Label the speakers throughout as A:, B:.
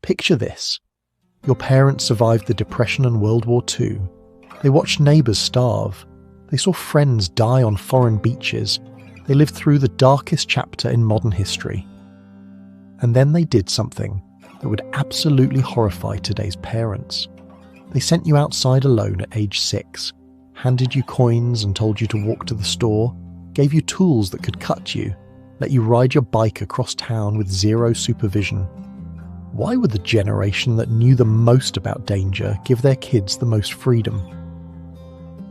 A: Picture this. Your parents survived the Depression and World War II. They watched neighbours starve. They saw friends die on foreign beaches. They lived through the darkest chapter in modern history. And then they did something that would absolutely horrify today's parents. They sent you outside alone at age 6, handed you coins and told you to walk to the store, gave you tools that could cut you, let you ride your bike across town with zero supervision. Why would the generation that knew the most about danger give their kids the most freedom?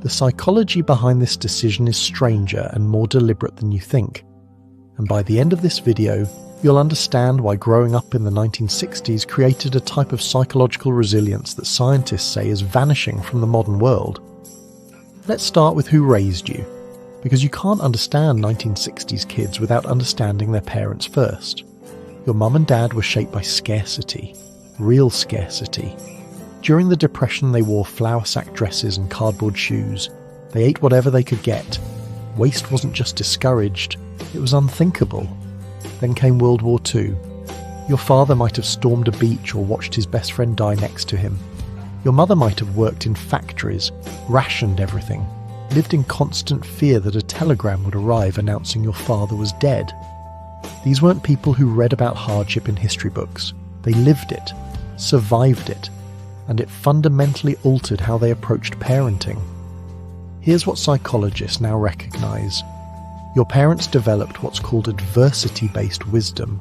A: The psychology behind this decision is stranger and more deliberate than you think. And by the end of this video, you'll understand why growing up in the 1960s created a type of psychological resilience that scientists say is vanishing from the modern world. Let's start with who raised you, because you can't understand 1960s kids without understanding their parents first. Your mum and dad were shaped by scarcity, real scarcity. During the Depression, they wore flour sack dresses and cardboard shoes. They ate whatever they could get. Waste wasn't just discouraged, it was unthinkable. Then came World War II. Your father might have stormed a beach or watched his best friend die next to him. Your mother might have worked in factories, rationed everything, lived in constant fear that a telegram would arrive announcing your father was dead. These weren't people who read about hardship in history books. They lived it, survived it, and it fundamentally altered how they approached parenting. Here's what psychologists now recognize. Your parents developed what's called adversity-based wisdom.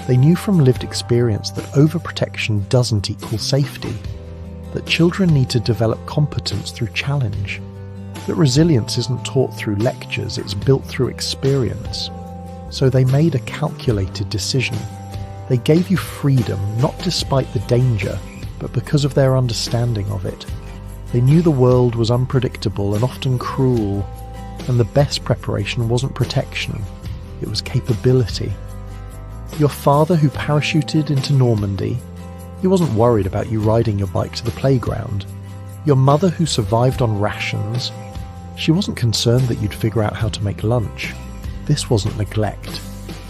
A: They knew from lived experience that overprotection doesn't equal safety, that children need to develop competence through challenge, that resilience isn't taught through lectures, it's built through experience. So they made a calculated decision. They gave you freedom, not despite the danger, but because of their understanding of it. They knew the world was unpredictable and often cruel, and the best preparation wasn't protection, it was capability. Your father, who parachuted into Normandy, he wasn't worried about you riding your bike to the playground. Your mother, who survived on rations, she wasn't concerned that you'd figure out how to make lunch. This wasn't neglect.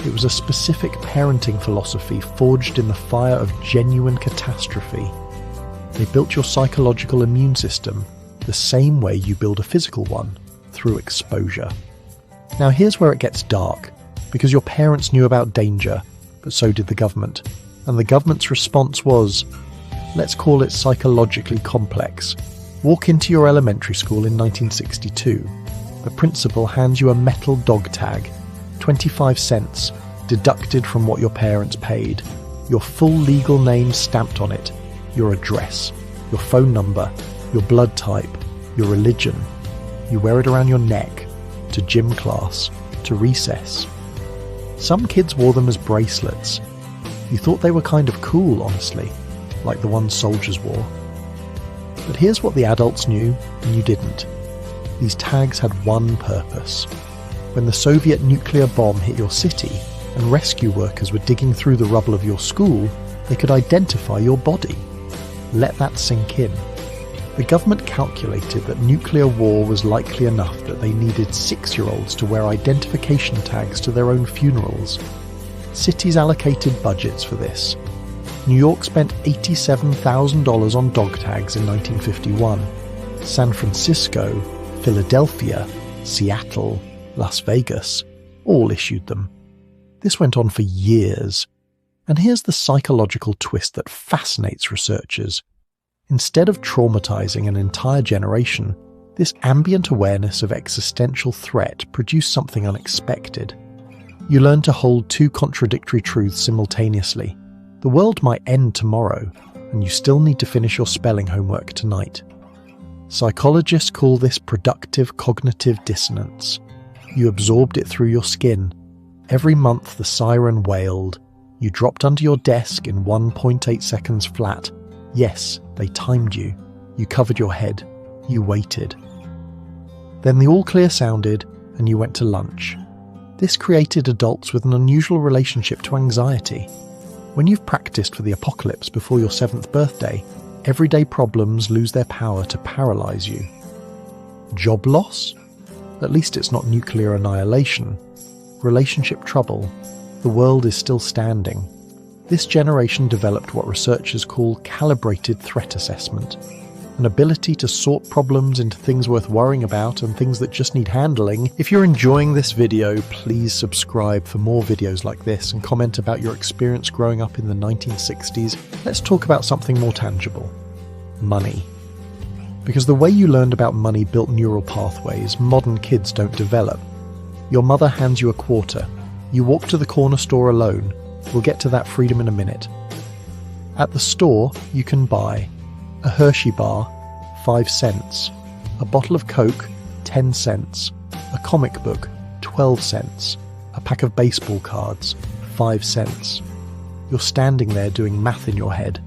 A: It was a specific parenting philosophy forged in the fire of genuine catastrophe. They built your psychological immune system the same way you build a physical one, through exposure. Now here's where it gets dark, because your parents knew about danger, but so did the government. And the government's response was, let's call it psychologically complex. Walk into your elementary school in 1962. The principal hands you a metal dog tag, 25 cents, deducted from what your parents paid, your full legal name stamped on it, your address, your phone number, your blood type, your religion. You wear it around your neck, to gym class, to recess. Some kids wore them as bracelets. You thought they were kind of cool, honestly, like the ones soldiers wore. But here's what the adults knew, and you didn't. These tags had one purpose. When the Soviet nuclear bomb hit your city, and rescue workers were digging through the rubble of your school, they could identify your body. Let that sink in. The government calculated that nuclear war was likely enough that they needed 6-year-olds to wear identification tags to their own funerals. Cities allocated budgets for this. New York spent $87,000 on dog tags in 1951. San Francisco, Philadelphia, Seattle, Las Vegas all issued them. This went on for years. And here's the psychological twist that fascinates researchers. Instead of traumatizing an entire generation, this ambient awareness of existential threat produced something unexpected. You learn to hold two contradictory truths simultaneously. The world might end tomorrow, and you still need to finish your spelling homework tonight. Psychologists call this productive cognitive dissonance. You absorbed it through your skin. Every month the siren wailed. You dropped under your desk in 1.8 seconds flat. Yes, they timed you. You covered your head. You waited. Then the all clear sounded, and you went to lunch. This created adults with an unusual relationship to anxiety. When you've practiced for the apocalypse before your 7th birthday, everyday problems lose their power to paralyze you. Job loss? At least it's not nuclear annihilation. Relationship trouble? The world is still standing. This generation developed what researchers call calibrated threat assessment, an ability to sort problems into things worth worrying about and things that just need handling. If you're enjoying this video, please subscribe for more videos like this and comment about your experience growing up in the 1960s. Let's talk about something more tangible: money. Because the way you learned about money built neural pathways modern kids don't develop. Your mother hands you a quarter. You walk to the corner store alone. We'll get to that freedom in a minute. At the store, you can buy a Hershey bar, 5 cents, a bottle of Coke, 10 cents, a comic book, 12 cents, a pack of baseball cards, 5 cents. You're standing there doing math in your head.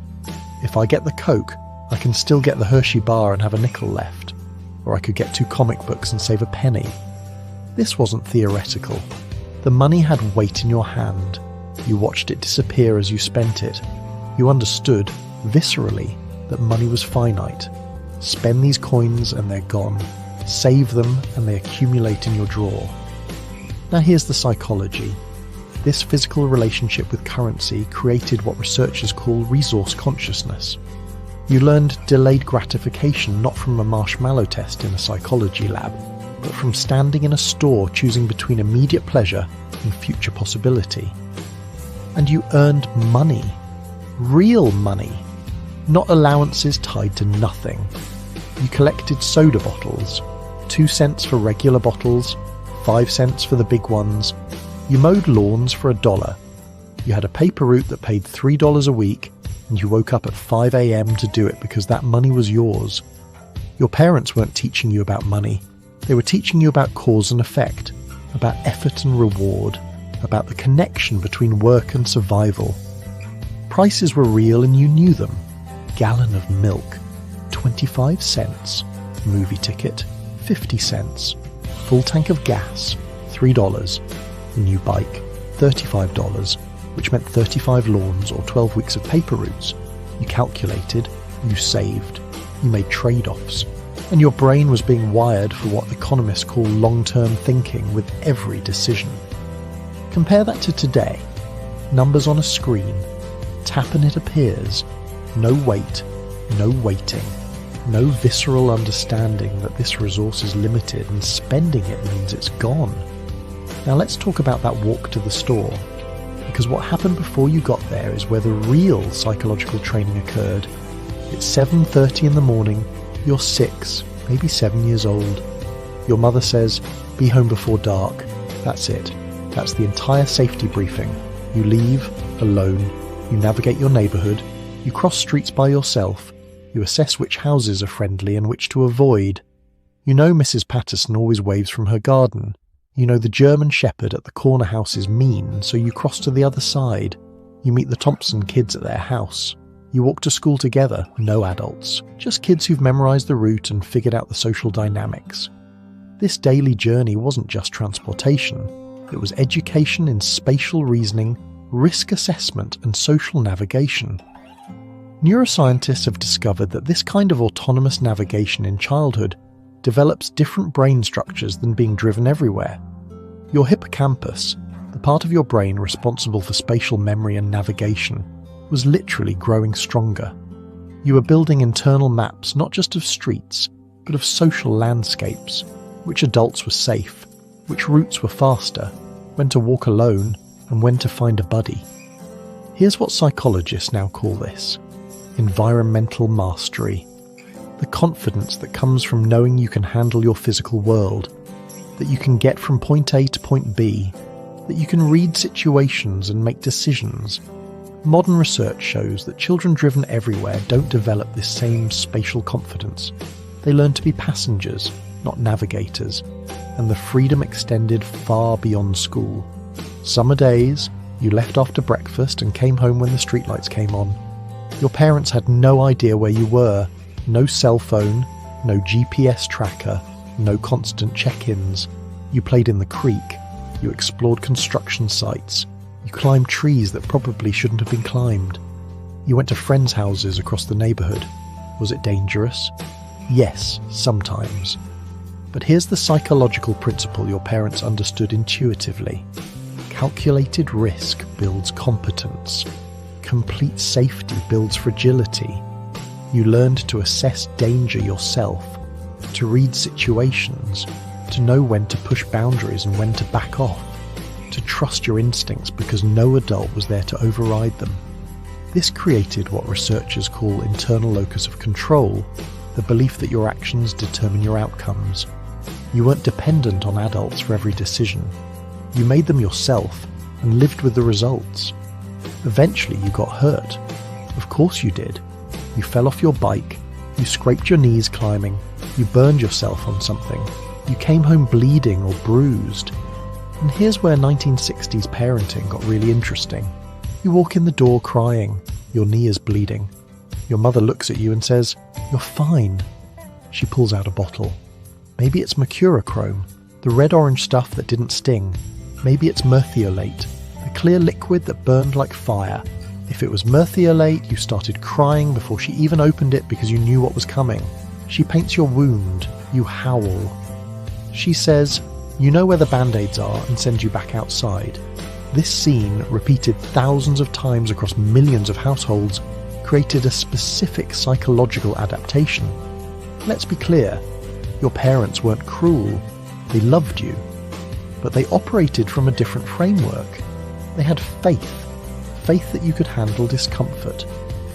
A: If I get the Coke, I can still get the Hershey bar and have a nickel left. Or I could get 2 comic books and save a penny. This wasn't theoretical. The money had weight in your hand. You watched it disappear as you spent it. You understood, viscerally, that money was finite. Spend these coins and they're gone. Save them and they accumulate in your drawer. Now here's the psychology. This physical relationship with currency created what researchers call resource consciousness. You learned delayed gratification not from a marshmallow test in a psychology lab, but from standing in a store choosing between immediate pleasure and future possibility. And you earned money. Real money. Not allowances tied to nothing. You collected soda bottles, 2 cents for regular bottles, 5 cents for the big ones. You mowed lawns for $1. You had a paper route that paid $3 a week, and you woke up at 5 a.m. to do it because that money was yours. Your parents weren't teaching you about money. They were teaching you about cause and effect, about effort and reward, about the connection between work and survival. Prices were real and you knew them. Gallon of milk, 25 cents. Movie ticket, 50 cents. Full tank of gas, $3. New bike, $35, which meant 35 lawns or 12 weeks of paper routes. You calculated, you saved, you made trade-offs, and your brain was being wired for what economists call long-term thinking with every decision. Compare that to today. Numbers on a screen. Tap and it appears. No wait, no waiting, no visceral understanding that this resource is limited and spending it means it's gone. Now let's talk about that walk to the store, because what happened before you got there is where the real psychological training occurred. It's 7:30 in the morning, you're 6, maybe 7 years old. Your mother says, be home before dark. That's it. That's the entire safety briefing. You leave, alone, you navigate your neighbourhood, you cross streets by yourself, you assess which houses are friendly and which to avoid. You know Mrs. Patterson always waves from her garden. You know the German Shepherd at the corner house is mean, so you cross to the other side. You meet the Thompson kids at their house. You walk to school together, no adults, just kids who've memorised the route and figured out the social dynamics. This daily journey wasn't just transportation. It was education in spatial reasoning, risk assessment and social navigation. Neuroscientists have discovered that this kind of autonomous navigation in childhood develops different brain structures than being driven everywhere. Your hippocampus, the part of your brain responsible for spatial memory and navigation, was literally growing stronger. You were building internal maps not just of streets, but of social landscapes, which adults were safe, which routes were faster, when to walk alone, and when to find a buddy. Here's what psychologists now call this: environmental mastery. The confidence that comes from knowing you can handle your physical world, that you can get from point A to point B, that you can read situations and make decisions. Modern research shows that children driven everywhere don't develop this same spatial confidence. They learn to be passengers, not navigators, and the freedom extended far beyond school. Summer days, you left after breakfast and came home when the streetlights came on. Your parents had no idea where you were, no cell phone, no GPS tracker, no constant check-ins. You played in the creek, you explored construction sites, you climbed trees that probably shouldn't have been climbed. You went to friends' houses across the neighbourhood. Was it dangerous? Yes, sometimes. But here's the psychological principle your parents understood intuitively. Calculated risk builds competence. Complete safety builds fragility. You learned to assess danger yourself, to read situations, to know when to push boundaries and when to back off, to trust your instincts because no adult was there to override them. This created what researchers call internal locus of control, the belief that your actions determine your outcomes. You weren't dependent on adults for every decision. You made them yourself and lived with the results. Eventually you got hurt. Of course you did. You fell off your bike, you scraped your knees climbing, you burned yourself on something, you came home bleeding or bruised. And here's where 1960s parenting got really interesting. You walk in the door crying, your knee is bleeding. Your mother looks at you and says, "You're fine." She pulls out a bottle. Maybe it's mercurochrome, the red-orange stuff that didn't sting. Maybe it's merthiolate, the clear liquid that burned like fire. If it was merthiolate, you started crying before she even opened it because you knew what was coming. She paints your wound, you howl. She says, "You know where the band-aids are," and sends you back outside. This scene, repeated thousands of times across millions of households, created a specific psychological adaptation. Let's be clear, your parents weren't cruel, they loved you, but they operated from a different framework. They had faith that you could handle discomfort,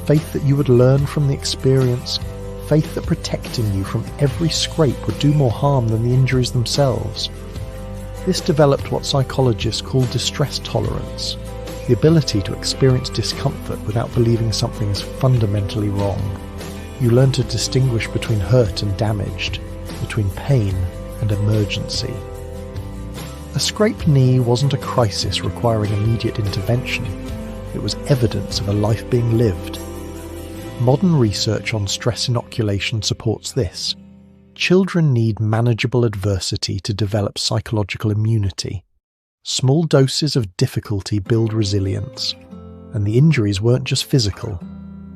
A: faith that you would learn from the experience, faith that protecting you from every scrape would do more harm than the injuries themselves. This developed what psychologists call distress tolerance, the ability to experience discomfort without believing something is fundamentally wrong. You learn to distinguish between hurt and damaged, between pain and emergency. A scraped knee wasn't a crisis requiring immediate intervention. It was evidence of a life being lived. Modern research on stress inoculation supports this. Children need manageable adversity to develop psychological immunity. Small doses of difficulty build resilience. And the injuries weren't just physical.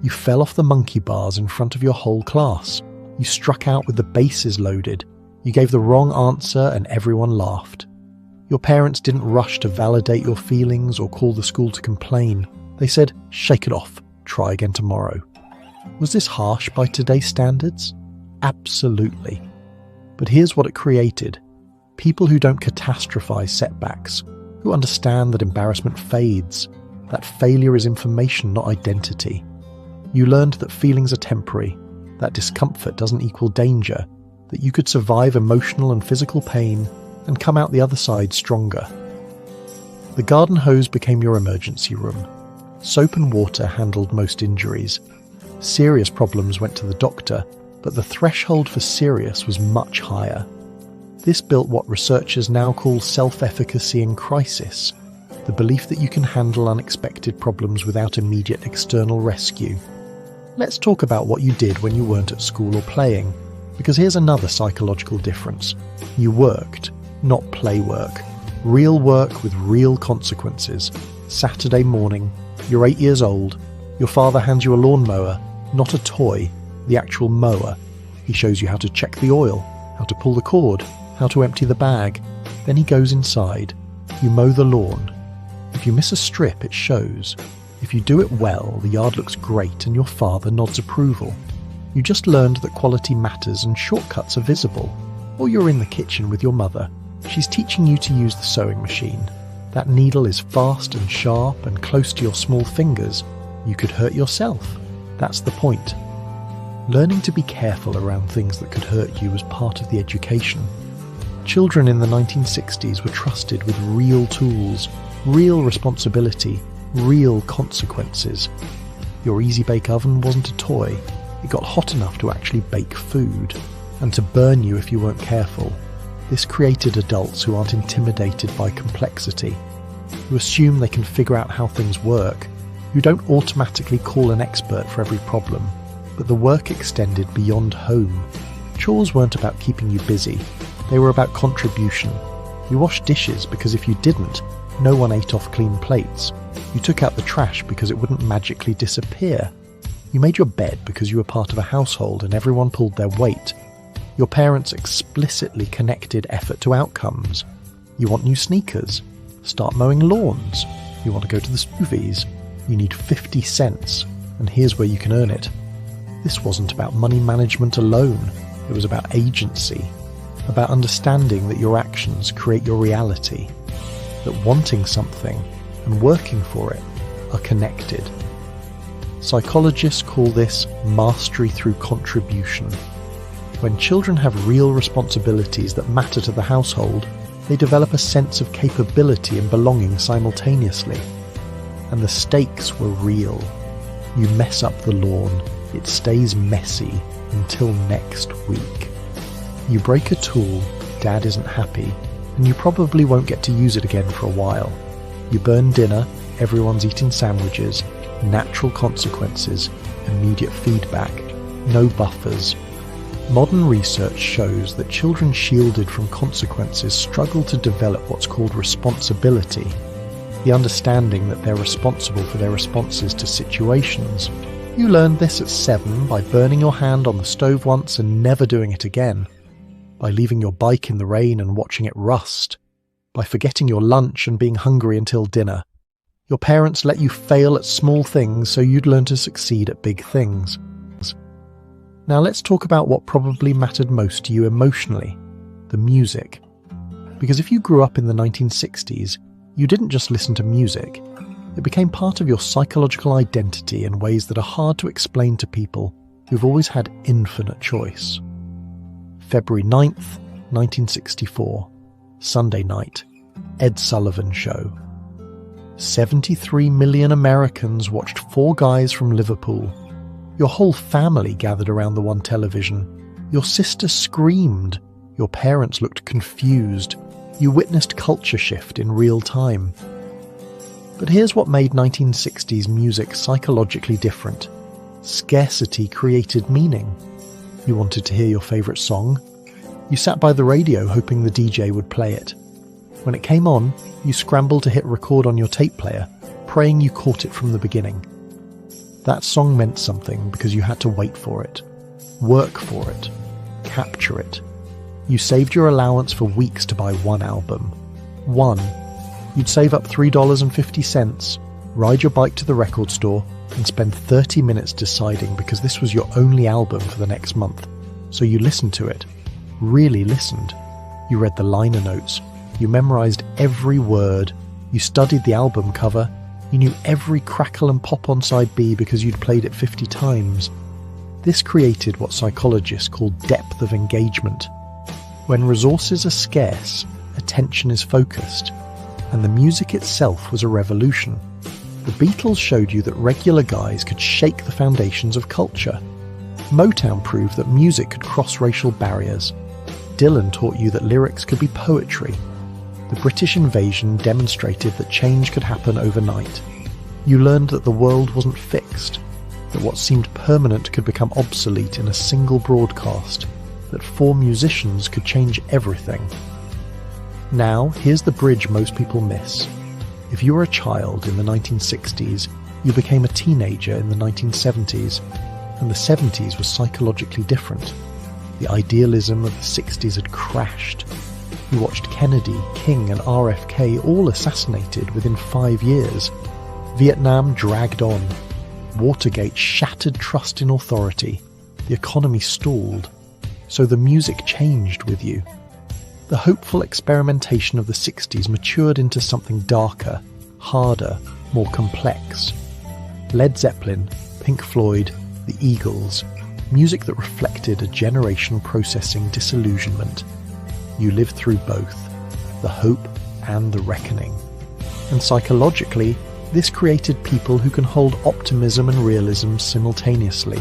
A: You fell off the monkey bars in front of your whole class. You struck out with the bases loaded. You gave the wrong answer and everyone laughed. Your parents didn't rush to validate your feelings or call the school to complain. They said, "Shake it off, try again tomorrow." Was this harsh by today's standards? Absolutely. But here's what it created. People who don't catastrophize setbacks, who understand that embarrassment fades, that failure is information, not identity. You learned that feelings are temporary, that discomfort doesn't equal danger, that you could survive emotional and physical pain and come out the other side stronger. The garden hose became your emergency room. Soap and water handled most injuries. Serious problems went to the doctor, but the threshold for serious was much higher. This built what researchers now call self-efficacy in crisis, the belief that you can handle unexpected problems without immediate external rescue. Let's talk about what you did when you weren't at school or playing, because here's another psychological difference. You worked, not play work. Real work with real consequences. Saturday morning, you're 8 years old, your father hands you a lawnmower, not a toy, the actual mower. He shows you how to check the oil, how to pull the cord, how to empty the bag. Then he goes inside. You mow the lawn. If you miss a strip, it shows. If you do it well, the yard looks great and your father nods approval. You just learned that quality matters and shortcuts are visible. Or you're in the kitchen with your mother. She's teaching you to use the sewing machine. That needle is fast and sharp and close to your small fingers. You could hurt yourself. That's the point. Learning to be careful around things that could hurt you was part of the education. Children in the 1960s were trusted with real tools, real responsibility, real consequences. Your easy-bake oven wasn't a toy. It got hot enough to actually bake food, and to burn you if you weren't careful. This created adults who aren't intimidated by complexity, who assume they can figure out how things work, who don't automatically call an expert for every problem, but the work extended beyond home. Chores weren't about keeping you busy, they were about contribution. You washed dishes because if you didn't, no one ate off clean plates. You took out the trash because it wouldn't magically disappear. You made your bed because you were part of a household and everyone pulled their weight. Your parents explicitly connected effort to outcomes. You want new sneakers? Start mowing lawns. You want to go to the movies? You need 50 cents, and here's where you can earn it. This wasn't about money management alone. It was about agency, about understanding that your actions create your reality, that wanting something and working for it are connected. Psychologists call this mastery through contribution. When children have real responsibilities that matter to the household, they develop a sense of capability and belonging simultaneously. And the stakes were real. You mess up the lawn, it stays messy until next week. You break a tool, Dad isn't happy, and you probably won't get to use it again for a while. You burn dinner, everyone's eating sandwiches, natural consequences, immediate feedback, no buffers. Modern research shows that children shielded from consequences struggle to develop what's called responsibility, the understanding that they're responsible for their responses to situations. You learned this at 7 by burning your hand on the stove once and never doing it again, by leaving your bike in the rain and watching it rust, by forgetting your lunch and being hungry until dinner. Your parents let you fail at small things so you'd learn to succeed at big things. Now let's talk about what probably mattered most to you emotionally, the music. Because if you grew up in the 1960s, you didn't just listen to music. It became part of your psychological identity in ways that are hard to explain to people who've always had infinite choice. February 9th, 1964, Sunday night, Ed Sullivan Show. 73 million Americans watched 4 guys from Liverpool. Your whole family gathered around the one television. Your sister screamed. Your parents looked confused. You witnessed culture shift in real time. But here's what made 1960s music psychologically different. Scarcity created meaning. You wanted to hear your favourite song? You sat by the radio hoping the DJ would play it. When it came on, you scrambled to hit record on your tape player, praying you caught it from the beginning. That song meant something because you had to wait for it, work for it, capture it. You saved your allowance for weeks to buy one album. One. You'd save up $3.50, ride your bike to the record store, and spend 30 minutes deciding because this was your only album for the next month. So you listened to it. Really listened. You read the liner notes. You memorized every word. You studied the album cover. You knew every crackle and pop on side B because you'd played it 50 times. This created what psychologists call depth of engagement. When resources are scarce, attention is focused. And the music itself was a revolution. The Beatles showed you that regular guys could shake the foundations of culture. Motown proved that music could cross racial barriers. Dylan taught you that lyrics could be poetry. The British invasion demonstrated that change could happen overnight. You learned that the world wasn't fixed, that what seemed permanent could become obsolete in a single broadcast, that 4 musicians could change everything. Now, here's the bridge most people miss. If you were a child in the 1960s, you became a teenager in the 1970s, and the 70s was psychologically different. The idealism of the 60s had crashed. You watched Kennedy, King and RFK all assassinated within 5 years. Vietnam dragged on. Watergate shattered trust in authority. The economy stalled. So the music changed with you. The hopeful experimentation of the 60s matured into something darker, harder, more complex. Led Zeppelin, Pink Floyd, the Eagles, music that reflected a generation processing disillusionment. You lived through both, the hope and the reckoning. And psychologically, this created people who can hold optimism and realism simultaneously,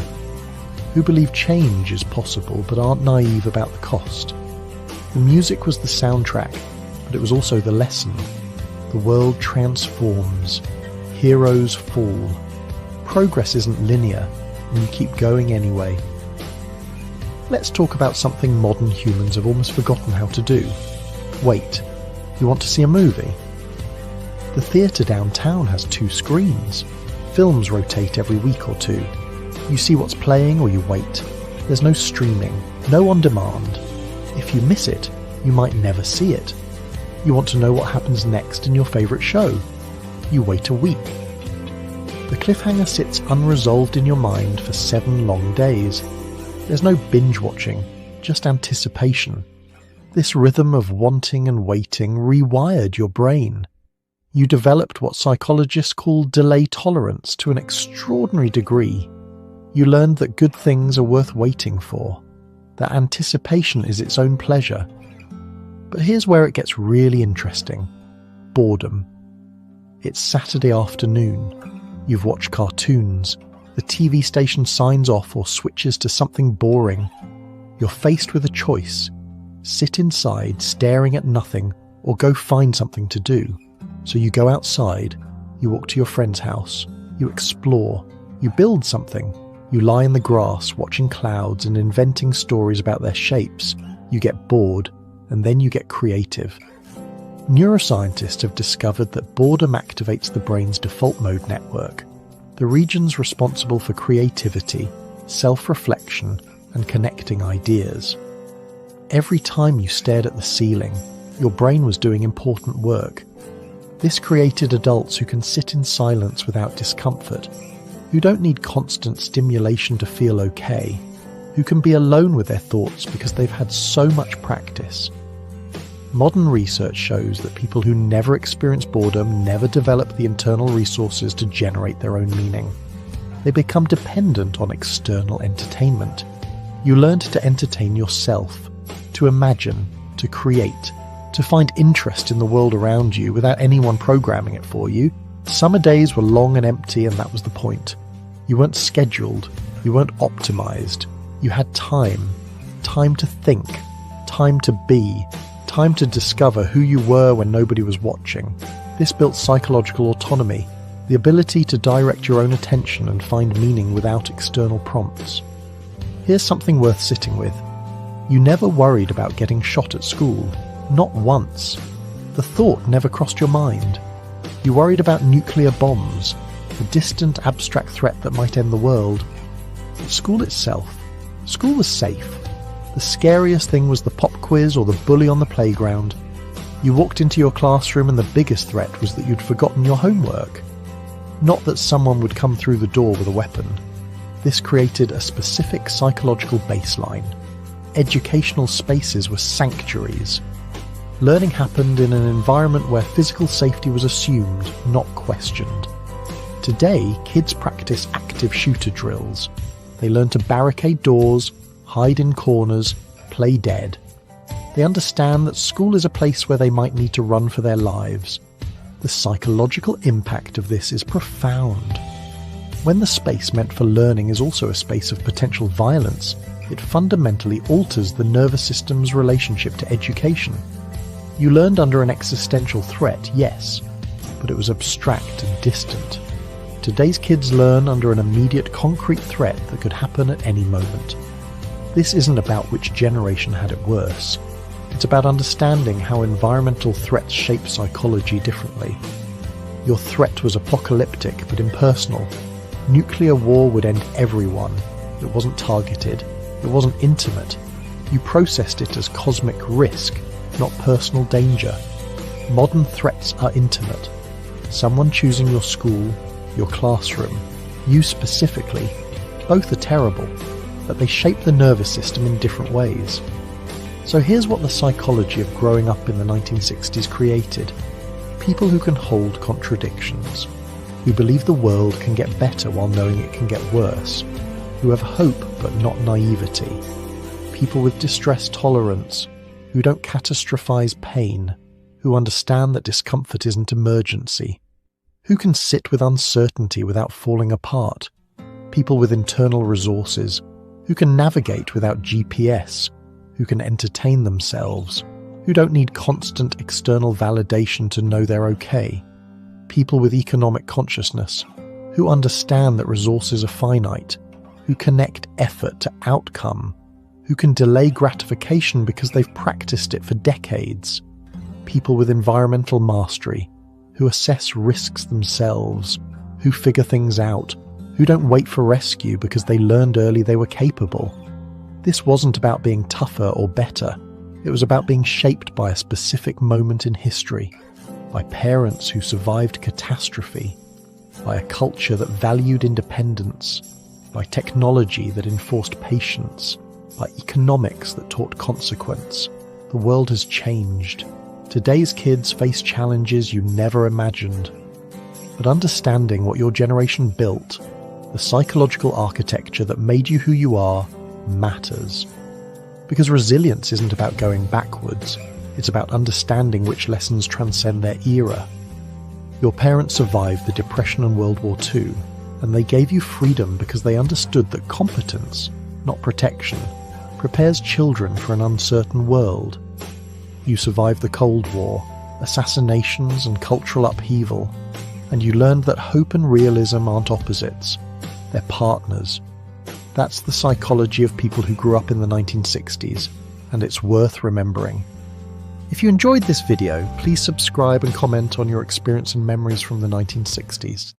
A: who believe change is possible but aren't naive about the cost. The music was the soundtrack, but it was also the lesson. The world transforms. Heroes fall. Progress isn't linear, and you keep going anyway. Let's talk about something modern humans have almost forgotten how to do. Wait, you want to see a movie? The theatre downtown has 2 screens. Films rotate every week or 2. You see what's playing or you wait. There's no streaming, no on demand. If you miss it, you might never see it. You want to know what happens next in your favourite show. You wait a week. The cliffhanger sits unresolved in your mind for 7 long days. There's no binge-watching, just anticipation. This rhythm of wanting and waiting rewired your brain. You developed what psychologists call delay tolerance to an extraordinary degree. You learned that good things are worth waiting for, that anticipation is its own pleasure. But here's where it gets really interesting. Boredom. It's Saturday afternoon. You've watched cartoons. The TV station signs off or switches to something boring. You're faced with a choice. Sit inside staring at nothing or go find something to do. So you go outside, you walk to your friend's house, you explore, you build something. You lie in the grass watching clouds and inventing stories about their shapes. You get bored, and then you get creative. Neuroscientists have discovered that boredom activates the brain's default mode network, the regions responsible for creativity, self-reflection, and connecting ideas. Every time you stared at the ceiling, your brain was doing important work. This created adults who can sit in silence without discomfort, who don't need constant stimulation to feel okay, who can be alone with their thoughts because they've had so much practice. Modern research shows that people who never experience boredom never develop the internal resources to generate their own meaning. They become dependent on external entertainment. You learned to entertain yourself, to imagine, to create, to find interest in the world around you without anyone programming it for you. Summer days were long and empty, and that was the point. You weren't scheduled, you weren't optimized. You had time to think, time to be, time to discover who you were when nobody was watching. This built psychological autonomy, the ability to direct your own attention and find meaning without external prompts. Here's something worth sitting with. You never worried about getting shot at school, not once. The thought never crossed your mind. You worried about nuclear bombs, a distant abstract threat that might end the world. But school itself, school was safe. The scariest thing was the pop quiz or the bully on the playground. You walked into your classroom and the biggest threat was that you'd forgotten your homework. Not that someone would come through the door with a weapon. This created a specific psychological baseline. Educational spaces were sanctuaries. Learning happened in an environment where physical safety was assumed, not questioned. Today, kids practice active shooter drills. They learn to barricade doors, hide in corners, play dead. They understand that school is a place where they might need to run for their lives. The psychological impact of this is profound. When the space meant for learning is also a space of potential violence, it fundamentally alters the nervous system's relationship to education. You learned under an existential threat, yes, but it was abstract and distant. Today's kids learn under an immediate concrete threat that could happen at any moment. This isn't about which generation had it worse. It's about understanding how environmental threats shape psychology differently. Your threat was apocalyptic but impersonal. Nuclear war would end everyone. It wasn't targeted. It wasn't intimate. You processed it as cosmic risk, not personal danger. Modern threats are intimate. Someone choosing your school, your classroom, you specifically, both are terrible, but they shape the nervous system in different ways. So here's what the psychology of growing up in the 1960s created. People who can hold contradictions, who believe the world can get better while knowing it can get worse, who have hope but not naivety, people with distress tolerance, who don't catastrophize pain, who understand that discomfort isn't emergency, who can sit with uncertainty without falling apart, people with internal resources, who can navigate without GPS, who can entertain themselves, who don't need constant external validation to know they're okay, people with economic consciousness, who understand that resources are finite, who connect effort to outcome, who can delay gratification because they've practiced it for decades, people with environmental mastery, who assess risks themselves, who figure things out, who don't wait for rescue because they learned early they were capable. This wasn't about being tougher or better. It was about being shaped by a specific moment in history, by parents who survived catastrophe, by a culture that valued independence, by technology that enforced patience, by economics that taught consequence. The world has changed. Today's kids face challenges you never imagined. But understanding what your generation built, the psychological architecture that made you who you are, matters. Because resilience isn't about going backwards, it's about understanding which lessons transcend their era. Your parents survived the Depression and World War II, and they gave you freedom because they understood that competence, not protection, prepares children for an uncertain world. You survived the Cold War, assassinations and cultural upheaval, and you learned that hope and realism aren't opposites, they're partners. That's the psychology of people who grew up in the 1960s, and it's worth remembering. If you enjoyed this video, please subscribe and comment on your experience and memories from the 1960s.